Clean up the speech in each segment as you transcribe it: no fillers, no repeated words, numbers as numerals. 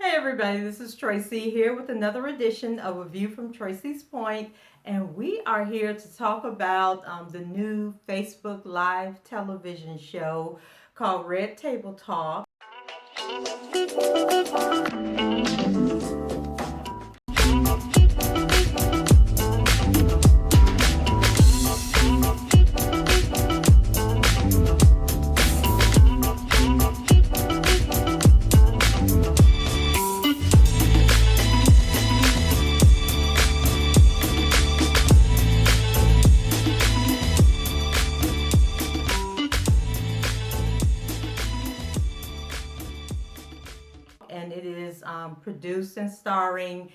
Hey everybody, this is Tracy here with another edition of A View from Tracy's Point, and we are here to talk about the new Facebook Live television show called Red Table Talk. And it is produced and starring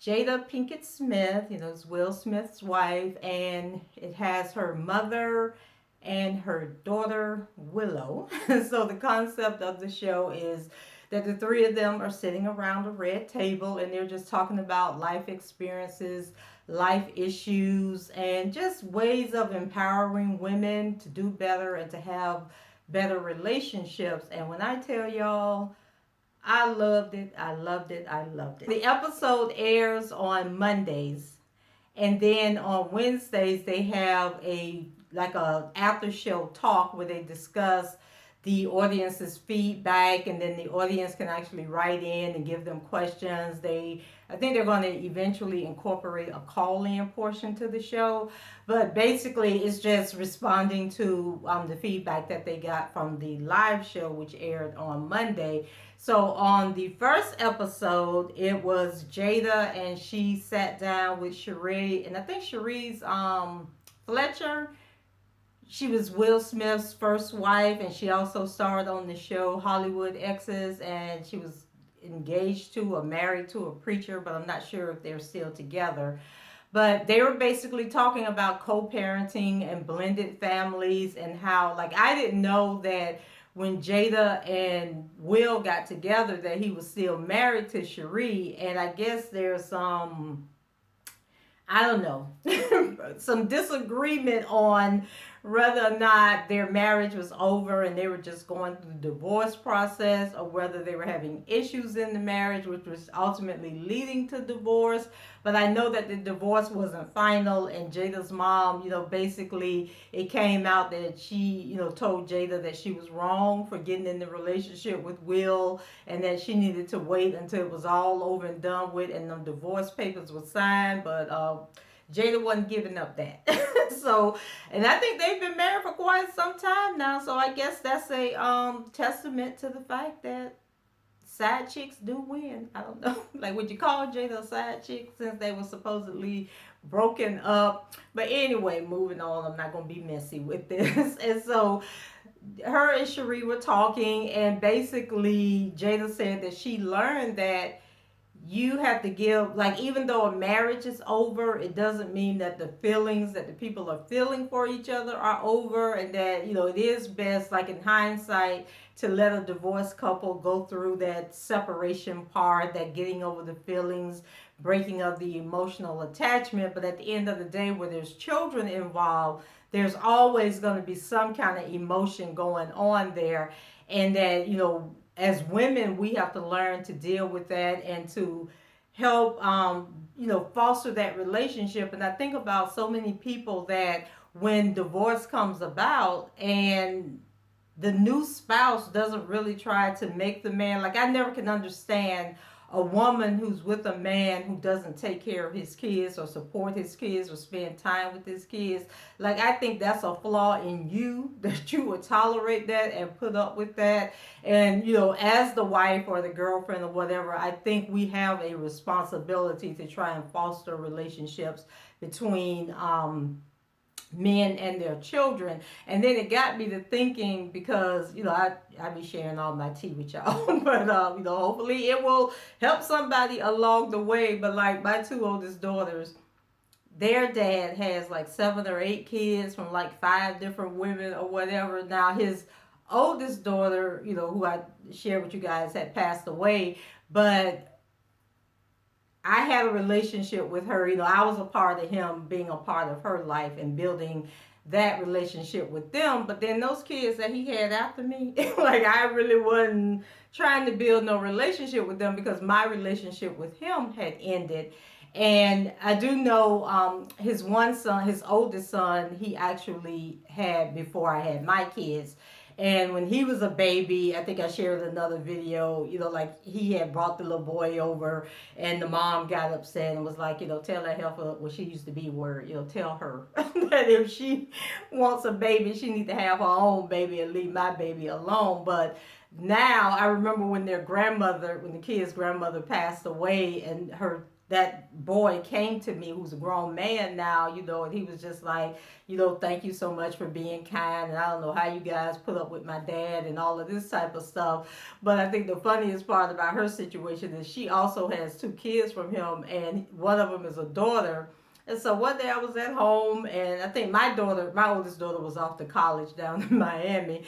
Jada Pinkett Smith, it's Will Smith's wife, and it has her mother and her daughter Willow. So the concept of the show is that the three of them are sitting around a red table and they're just talking about life experiences, life issues, and just ways of empowering women to do better and to have better relationships. And when I tell y'all, I loved it. I loved it. I loved it. The episode airs on Mondays, and then on Wednesdays they have a after show talk where they discuss the audience's feedback, and then the audience can actually write in and give them questions. I think they're going to eventually incorporate a call-in portion to the show, but basically it's just responding to the feedback that they got from the live show, which aired on Monday. So on the first episode, it was Jada, and she sat down with Sheree, and I think Sheree's Fletcher. She was Will Smith's first wife, and she also starred on the show Hollywood Exes, and she was engaged to or married to a preacher, but I'm not sure if they're still together. But they were basically talking about co-parenting and blended families, and how, like, I didn't know that when Jada and Will got together that he was still married to Sheree, and I guess there's I don't know, some disagreement on whether or not their marriage was over and they were just going through the divorce process, or whether they were having issues in the marriage, which was ultimately leading to divorce. But I know that the divorce wasn't final, and Jada's mom, basically it came out that she, told Jada that she was wrong for getting in the relationship with Will, and that she needed to wait until it was all over and done with and the divorce papers were signed. But Jada wasn't giving up that. So, and I think they've been married for quite some time now. So I guess that's a testament to the fact that side chicks do win. I don't know. Like, would you call Jada a side chick since they were supposedly broken up? But anyway, moving on. I'm not gonna be messy with this. And so her and Sheree were talking, and basically Jada said that she learned that you have to give, like, even though a marriage is over, it doesn't mean that the feelings that the people are feeling for each other are over, and that, it is best, like in hindsight, to let a divorced couple go through that separation part, that getting over the feelings, breaking of the emotional attachment. But at the end of the day, where there's children involved, there's always going to be some kind of emotion going on there, and that, as women, we have to learn to deal with that and to help, foster that relationship. And I think about so many people that when divorce comes about and the new spouse doesn't really try to make the man, like, I never can understand a woman who's with a man who doesn't take care of his kids or support his kids or spend time with his kids. Like, I think that's a flaw in you, that you would tolerate that and put up with that. And, as the wife or the girlfriend or whatever, I think we have a responsibility to try and foster relationships between men and their children. And then it got me to thinking, because I be sharing all my tea with y'all, but hopefully it will help somebody along the way. But like my two oldest daughters, their dad has like 7 or 8 kids from like 5 different women or whatever. Now his oldest daughter, who I shared with you guys, had passed away, but I had a relationship with her. I was a part of him being a part of her life and building that relationship with them. But then those kids that he had after me, like, I really wasn't trying to build no relationship with them because my relationship with him had ended. And I do know his one son, his oldest son, he actually had before I had my kids. And when he was a baby, I think I shared another video, like he had brought the little boy over and the mom got upset and was like, tell that heifer what she used to be where, tell her that if she wants a baby, she need to have her own baby and leave my baby alone. But now I remember when when the kid's grandmother passed away and that boy came to me who's a grown man now, and he was just like, thank you so much for being kind. And I don't know how you guys put up with my dad and all of this type of stuff. But I think the funniest part about her situation is she also has 2 kids from him, and one of them is a daughter. And so one day I was at home, and I think my oldest daughter was off to college down in Miami.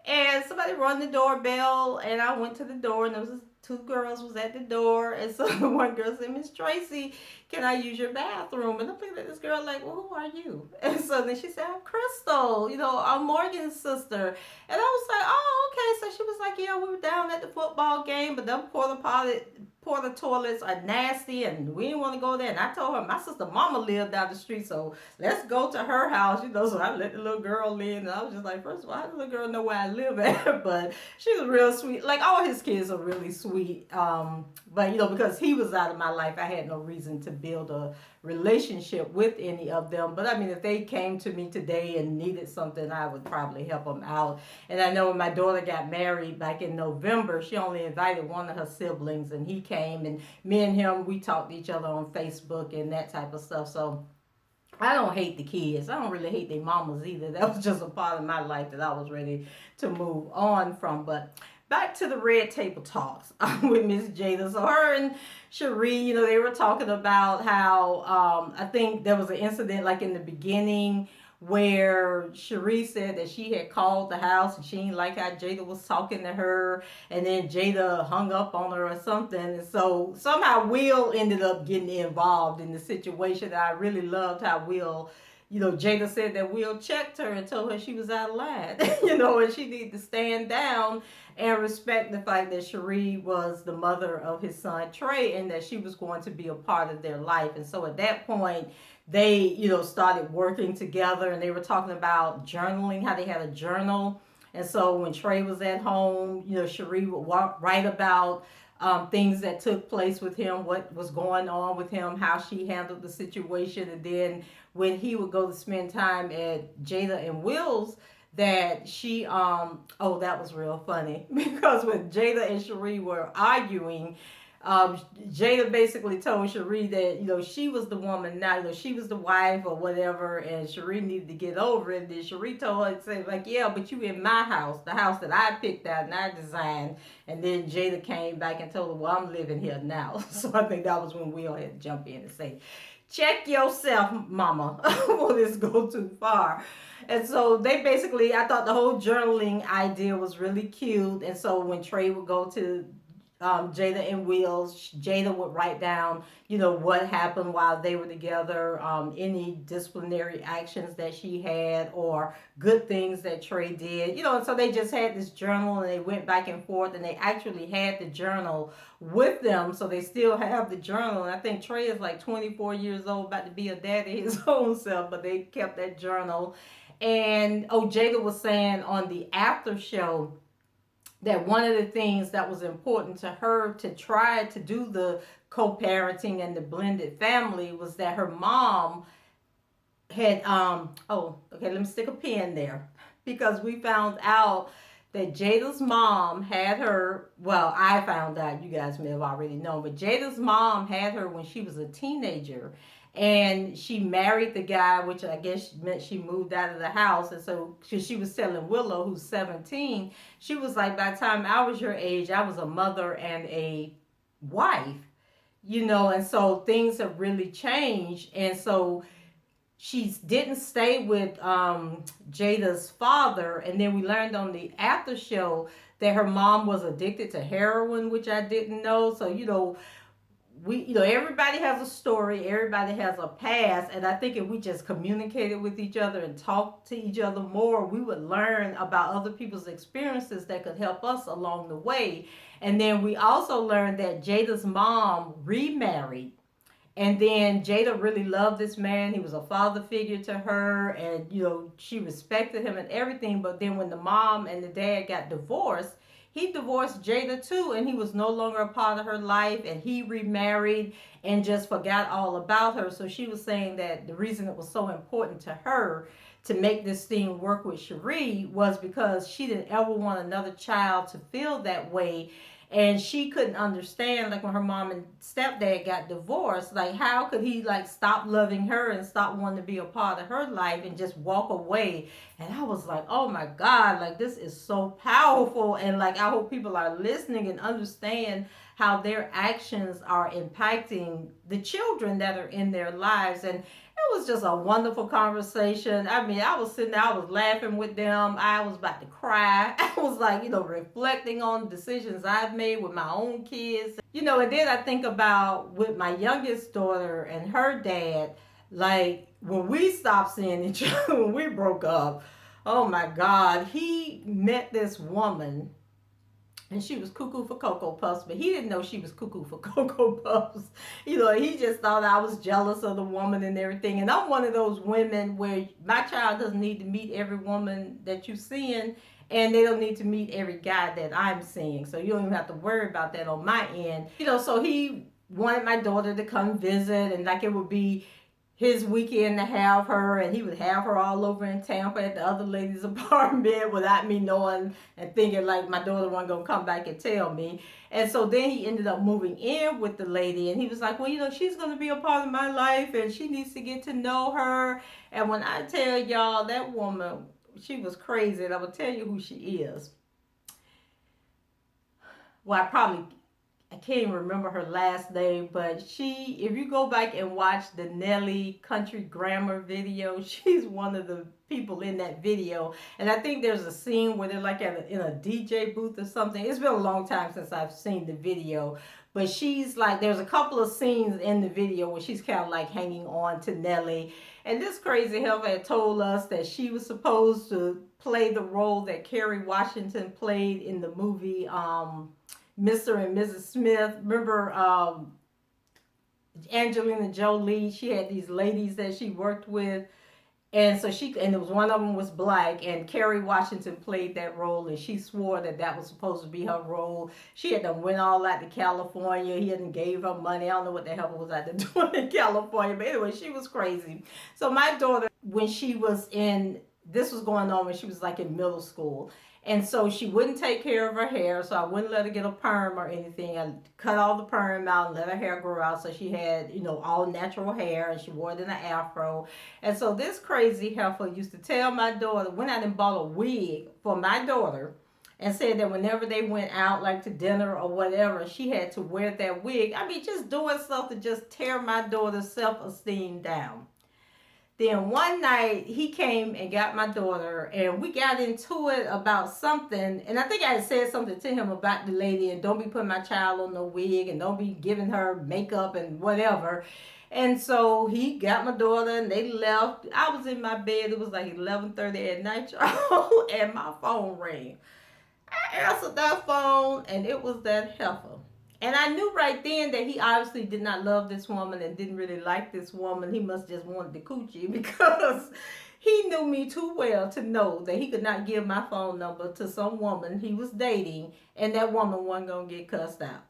And somebody rang the doorbell, and I went to the door, and there was 2 girls was at the door. And so one girl said, Miss Tracy, can I use your bathroom? And I'm looking at this girl like, well, who are you? And so then she said, I'm Crystal, I'm Morgan's sister. And I was like, oh, okay. So she was like, yeah, we were down at the football game, but them porta toilets are nasty and we didn't want to go there. And I told her my sister mama lived down the street, so let's go to her house, so I let the little girl in. And I was just like, first of all, how does the little girl know where I live at? But she was real sweet. Like, all his kids are really sweet. But because he was out of my life, I had no reason to build a relationship with any of them. But I mean, if they came to me today and needed something, I would probably help them out. And I know when my daughter got married back in November, she only invited one of her siblings, and he came, and me and him, we talked to each other on Facebook and that type of stuff. So I don't hate the kids. I don't really hate their mamas either. That was just a part of my life that I was ready to move on from. But back to the red table talks with Miss Jada. So her and Sheree, they were talking about how I think there was an incident like in the beginning where Sheree said that she had called the house and she didn't like how Jada was talking to her, and then Jada hung up on her or something. And so somehow Will ended up getting involved in the situation. I really loved how Will, Jada said that Will checked her and told her she was out of line, and she needed to stand down and respect the fact that Sheree was the mother of his son Trey and that she was going to be a part of their life. And so at that point, they, started working together, and they were talking about journaling, how they had a journal. And so when Trey was at home, Sheree would write about things that took place with him, what was going on with him, how she handled the situation. And then when he would go to spend time at Jada and Will's, that she, that was real funny because when Jada and Sheree were arguing, Jada basically told Sheree that, she was the woman now, she was the wife or whatever, and Sheree needed to get over it. And then Sheree told her, say, like, yeah, but you in my house, the house that I picked out and I designed. And then Jada came back and told her, well, I'm living here now. So I think that was when Will had to jump in and say, check yourself, mama, will this go too far? And so they basically, I thought the whole journaling idea was really cute. And so when Trey would go to Jada and Will's, Jada would write down, what happened while they were together, any disciplinary actions that she had or good things that Trey did, and so they just had this journal and they went back and forth, and they actually had the journal with them. So they still have the journal. And I think Trey is like 24 years old, about to be a daddy his own self, but they kept that journal. And Jada was saying on the after show that one of the things that was important to her to try to do the co-parenting and the blended family was that her mom had, let me stick a pin there, because we found out that Jada's mom had her, well, I found out, you guys may have already known, but Jada's mom had her when she was a teenager. And she married the guy, which I guess meant she moved out of the house. And so, because she was telling Willow, who's 17, she was like, by the time I was your age, I was a mother and a wife, and so things have really changed. And so she didn't stay with Jada's father. And then we learned on the after show that her mom was addicted to heroin, which I didn't know. So, everybody has a story, everybody has a past, and I think if we just communicated with each other and talked to each other more, we would learn about other people's experiences that could help us along the way. And then we also learned that Jada's mom remarried. And then Jada really loved this man. He was a father figure to her, and she respected him and everything. But then when the mom and the dad got divorced, he divorced Jada too, and he was no longer a part of her life, and he remarried and just forgot all about her. So she was saying that the reason it was so important to her to make this thing work with Sheree was because she didn't ever want another child to feel that way. And she couldn't understand, like, when her mom and stepdad got divorced, like, how could he, like, stop loving her and stop wanting to be a part of her life and just walk away? And I was like, oh my God, like, this is so powerful. And, like, I hope people are listening and understand how their actions are impacting the children that are in their lives. And it was just a wonderful conversation. I mean, I was sitting there, I was laughing with them. I was about to cry. I was like, reflecting on decisions I've made with my own kids. And then I think about with my youngest daughter and her dad, like when we stopped seeing each other, when we broke up, oh my God, he met this woman. And she was cuckoo for Cocoa Puffs, but he didn't know she was cuckoo for Cocoa Puffs. He just thought I was jealous of the woman and everything. And I'm one of those women where my child doesn't need to meet every woman that you're seeing, and they don't need to meet every guy that I'm seeing. So you don't even have to worry about that on my end. So he wanted my daughter to come visit, and like it would be his weekend to have her, and he would have her all over in Tampa at the other lady's apartment without me knowing and thinking like my daughter wasn't going to come back and tell me. And so then he ended up moving in with the lady, and he was like, well, she's going to be a part of my life and she needs to get to know her. And when I tell y'all, that woman, she was crazy, and I will tell you who she is. Well, I can't even remember her last name, but if you go back and watch the Nelly Country Grammar video, she's one of the people in that video. And I think there's a scene where they're like in a DJ booth or something. It's been a long time since I've seen the video, but she's like, there's a couple of scenes in the video where she's kind of like hanging on to Nelly. And this crazy heifer had told us that she was supposed to play the role that Kerry Washington played in the movie, Mr. and Mrs. Smith. Remember Angelina Jolie? She had these ladies that she worked with, and so and it was one of them was black, and Kerry Washington played that role, and she swore that was supposed to be her role. She had to went all out to California. He hadn't gave her money. I don't know what the hell was out there doing in California, but anyway, she was crazy. So my daughter, when she was this was going on when she was like in middle school. And so she wouldn't take care of her hair, so I wouldn't let her get a perm or anything. I cut all the perm out and let her hair grow out, so she had, all natural hair, and she wore it in an afro. And so this crazy heifer used to tell my daughter, went out and bought a wig for my daughter, and said that whenever they went out, like to dinner or whatever, she had to wear that wig. I mean, just doing stuff to just tear my daughter's self-esteem down. Then one night he came and got my daughter, and we got into it about something. And I think I had said something to him about the lady, and don't be putting my child on no wig, and don't be giving her makeup and whatever. And so he got my daughter, and they left. I was in my bed. It was like 11:30 at night, y'all, and my phone rang. I answered that phone, and it was that heifer. And I knew right then that he obviously did not love this woman and didn't really like this woman. He must just wanted the coochie, because he knew me too well to know that he could not give my phone number to some woman he was dating, and that woman wasn't going to get cussed out.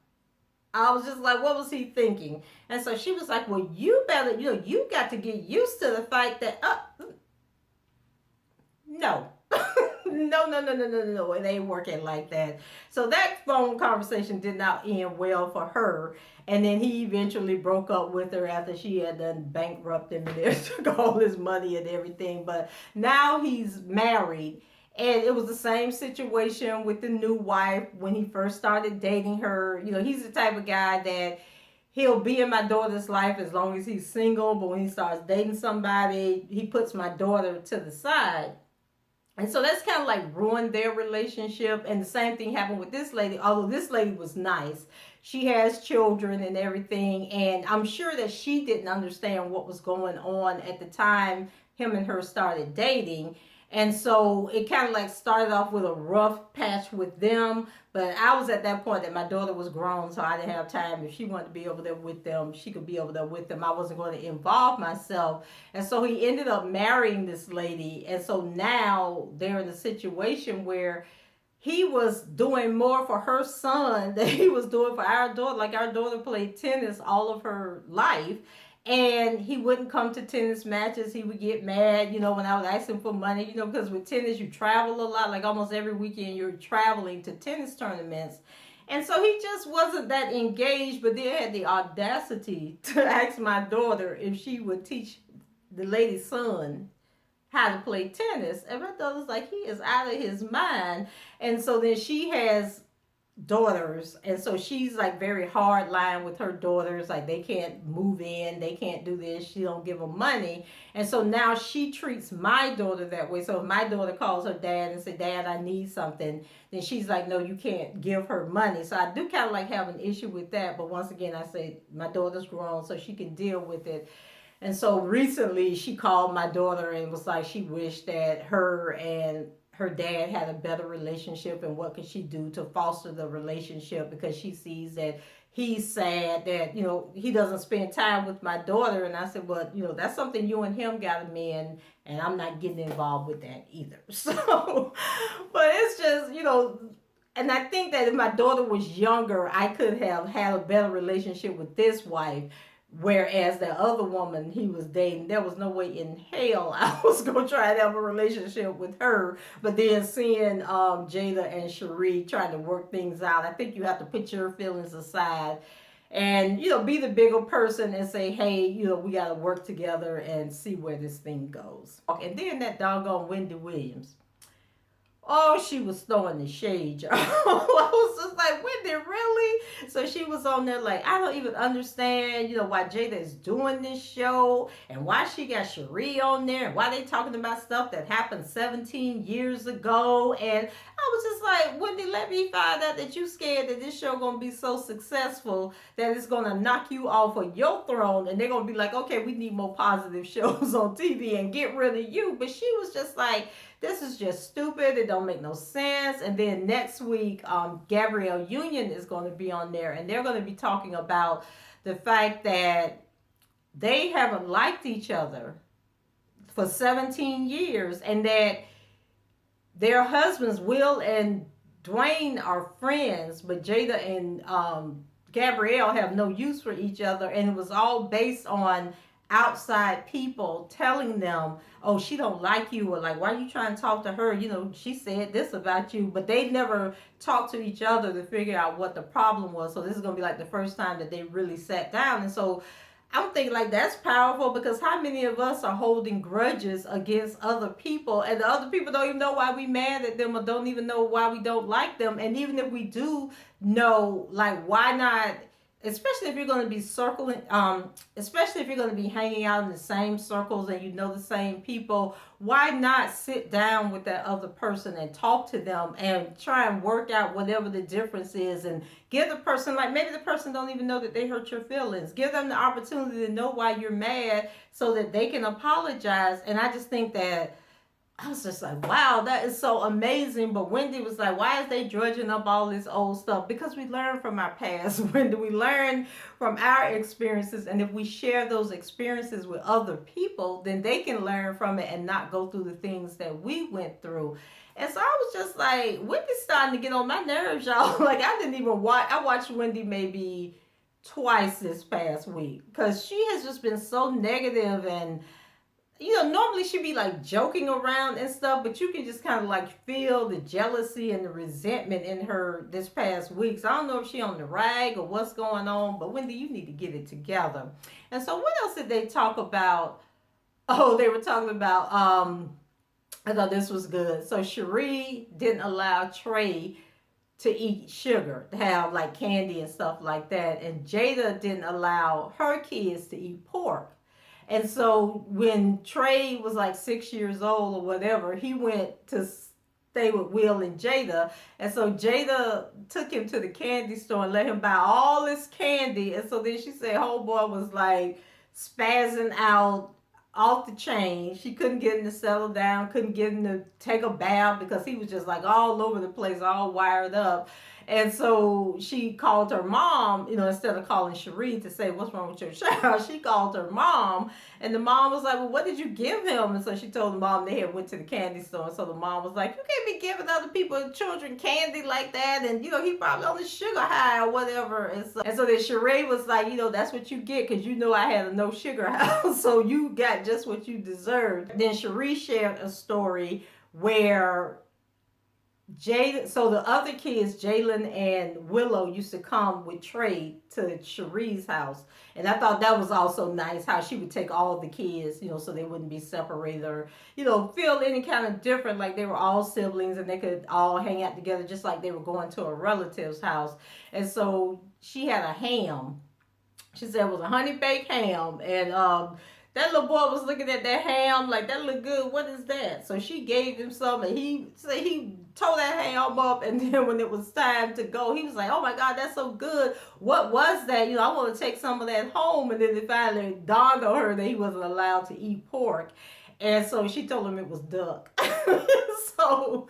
I was just like, what was he thinking? And so she was like, well, you better, you got to get used to the fact that, no. No, it ain't working like that. So that phone conversation did not end well for her. And then he eventually broke up with her after she had done bankrupted him and took all his money and everything. But now he's married. And it was the same situation with the new wife when he first started dating her. He's the type of guy that he'll be in my daughter's life as long as he's single. But when he starts dating somebody, he puts my daughter to the side. And so that's kind of like ruined their relationship. And the same thing happened with this lady. Although this lady was nice, she has children and everything. And I'm sure that she didn't understand what was going on at the time him and her started dating. And so it kind of like started off with a rough patch with them. But I was at that point that my daughter was grown, so I didn't have time. If she wanted to be over there with them, she could be over there with them. I wasn't going to involve myself. And so he ended up marrying this lady. And so now they're in a situation where he was doing more for her son than he was doing for our daughter. Like our daughter played tennis all of her life. And he wouldn't come to tennis matches. He would get mad, when I was asking for money, because with tennis you travel a lot. Like almost every weekend you're traveling to tennis tournaments. And so he just wasn't that engaged, but then had the audacity to ask my daughter if she would teach the lady's son how to play tennis. And my daughter's like, he is out of his mind. And so then she has daughters, and so she's like very hard line with her daughters. Like they can't move in, they can't do this, she don't give them money. And so now she treats my daughter that way. So if my daughter calls her dad and say, Dad, I need something, then she's like, no, you can't give her money. So I do kind of like have an issue with that. But once again, I say my daughter's grown, so she can deal with it. And so recently she called my daughter and was like, she wished that her and her dad had a better relationship, and what could she do to foster the relationship, because she sees that he's sad that he doesn't spend time with my daughter. And I said, well, that's something you and him got to mend, and I'm not getting involved with that either. So but it's just and I think that if my daughter was younger, I could have had a better relationship with this wife. Whereas the other woman he was dating, there was no way in hell I was going to try to have a relationship with her. But then seeing Jada and Sheree trying to work things out, I think you have to put your feelings aside and, be the bigger person and say, hey, we got to work together and see where this thing goes. And then that doggone Wendy Williams. Oh, she was throwing the shade, y'all. I was just like, Wendy, really? So she was on there like, I don't even understand, why Jada is doing this show and why she got Sheree on there and why they talking about stuff that happened 17 years ago. And I was just like, Wendy, let me find out that you scared that this show going to be so successful that it's going to knock you off of your throne. And they're going to be like, okay, we need more positive shows on TV and get rid of you. But she was just like, this is just stupid. It don't make no sense. And then next week, Gabrielle Union is going to be on there, and they're going to be talking about the fact that they haven't liked each other for 17 years, and that their husbands, Will and Dwayne, are friends, but Jada and Gabrielle have no use for each other. And it was all based on outside people telling them, oh, she don't like you, or like, why are you trying to talk to her, she said this about you. But they never talked to each other to figure out what the problem was. So this is going to be like the first time that they really sat down. And so I'm thinking like, that's powerful, because how many of us are holding grudges against other people, and the other people don't even know why we mad at them, or don't even know why we don't like them. And even if we do know, like, why not, especially if you're going to be circling, especially if you're going to be hanging out in the same circles and the same people, why not sit down with that other person and talk to them and try and work out whatever the difference is, and give the person, like, maybe the person don't even know that they hurt your feelings. Give them the opportunity to know why you're mad so that they can apologize. And I just think that I was just like, wow, that is so amazing. But Wendy was like, why is they drudging up all this old stuff? Because we learn from our past, Wendy. We learn from our experiences. And if we share those experiences with other people, then they can learn from it and not go through the things that we went through. And so I was just like, Wendy's starting to get on my nerves, y'all. Like, I didn't even watch. I watched Wendy maybe twice this past week, because she has just been so negative. And normally she'd be like joking around and stuff, but you can just kind of like feel the jealousy and the resentment in her this past week. So I don't know if she on the rag or what's going on, but Wendy, you need to get it together. And so what else did they talk about? Oh, they were talking about, I thought this was good. So Sheree didn't allow Trey to eat sugar, to have like candy and stuff like that. And Jada didn't allow her kids to eat pork. And so when Trey was like 6 years old or whatever, he went to stay with Will and Jada. And so Jada took him to the candy store and let him buy all this candy. And so then she said homeboy was like spazzing out off the chain. She couldn't get him to settle down, couldn't get him to take a bath because he was just like all over the place, all wired up. And so she called her mom, instead of calling Sheree to say, what's wrong with your child? She called her mom. And the mom was like, well, what did you give him? And so she told the mom they had went to the candy store. And so the mom was like, you can't be giving other people, children, candy like that. And, he probably on the sugar high or whatever. And so then Sheree was like, that's what you get because I had a no sugar house. So you got just what you deserved. Then Sheree shared a story where so the other kids, Jalen and Willow, used to come with Trey to Sheree's house. And I thought that was also nice how she would take all the kids, so they wouldn't be separated or, feel any kind of different, like they were all siblings and they could all hang out together just like they were going to a relative's house. And so she had a ham. She said it was a honey baked ham. And that little boy was looking at that ham like, that look good. What is that? So she gave him some and he said he tore that ham up. And then when it was time to go, he was like, oh my God, that's so good. What was that? I want to take some of that home. And then it finally dawned on her that he wasn't allowed to eat pork. And so she told him it was duck. So,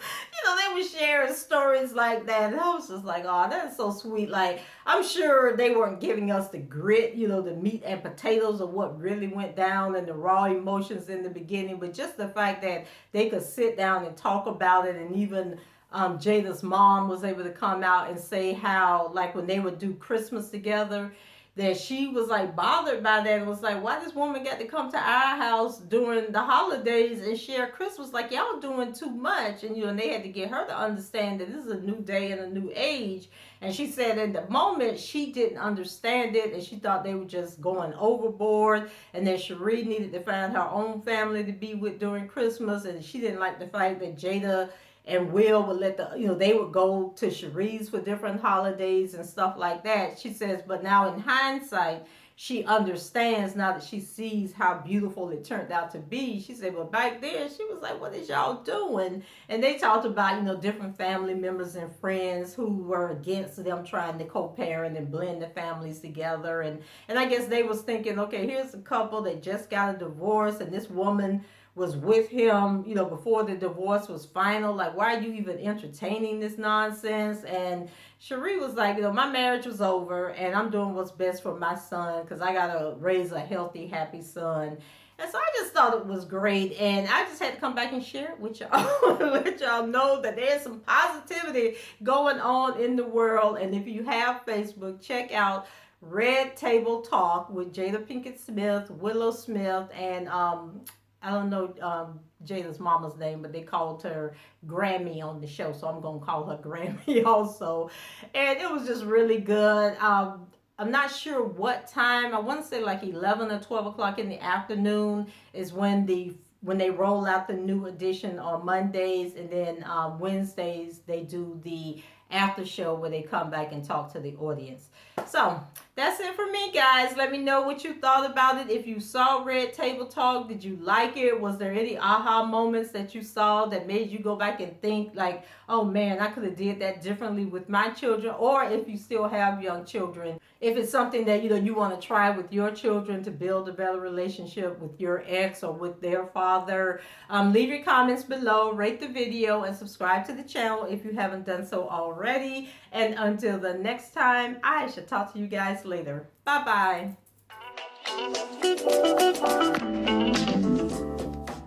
they were sharing stories like that. And I was just like, oh, that's so sweet. Like, I'm sure they weren't giving us the grit, the meat and potatoes of what really went down and the raw emotions in the beginning. But just the fact that they could sit down and talk about it. And even Jada's mom was able to come out and say how, like, when they would do Christmas together, that she was like bothered by that and was like, why this woman got to come to our house during the holidays and share Christmas? Like, y'all doing too much. And and they had to get her to understand that this is a new day and a new age. And she said in the moment she didn't understand it and she thought they were just going overboard, and that Sheree needed to find her own family to be with during Christmas. And she didn't like the fact that Jada and Will would let they would go to Sheree's for different holidays and stuff like that. She says, but now in hindsight, she understands now that she sees how beautiful it turned out to be. She said, well, back then, she was like, what is y'all doing? And they talked about, different family members and friends who were against them trying to co-parent and blend the families together. And I guess they was thinking, okay, here's a couple that just got a divorce and this woman was with him, before the divorce was final. Like, why are you even entertaining this nonsense? And Sheree was like, my marriage was over and I'm doing what's best for my son because I got to raise a healthy, happy son. And so I just thought it was great. And I just had to come back and share it with y'all. Let y'all know that there's some positivity going on in the world. And if you have Facebook, check out Red Table Talk with Jada Pinkett Smith, Willow Smith, and I don't know Jada's mama's name, but they called her Grammy on the show, so I'm going to call her Grammy also. And it was just really good. I'm not sure what time. I want to say like 11 or 12 o'clock in the afternoon is when they roll out the new edition on Mondays, and then Wednesdays they do the after show where they come back and talk to the audience. So that's it for me, guys. Let me know what you thought about it. If you saw Red Table Talk, did you like it? Was there any aha moments that you saw that made you go back and think like, oh man, I could have did that differently with my children? Or if you still have young children, if it's something that you want to try with your children to build a better relationship with your ex or with their father, leave your comments below, rate the video, and subscribe to the channel if you haven't done so already. And until the next time, I shall talk to you guys later. Bye bye.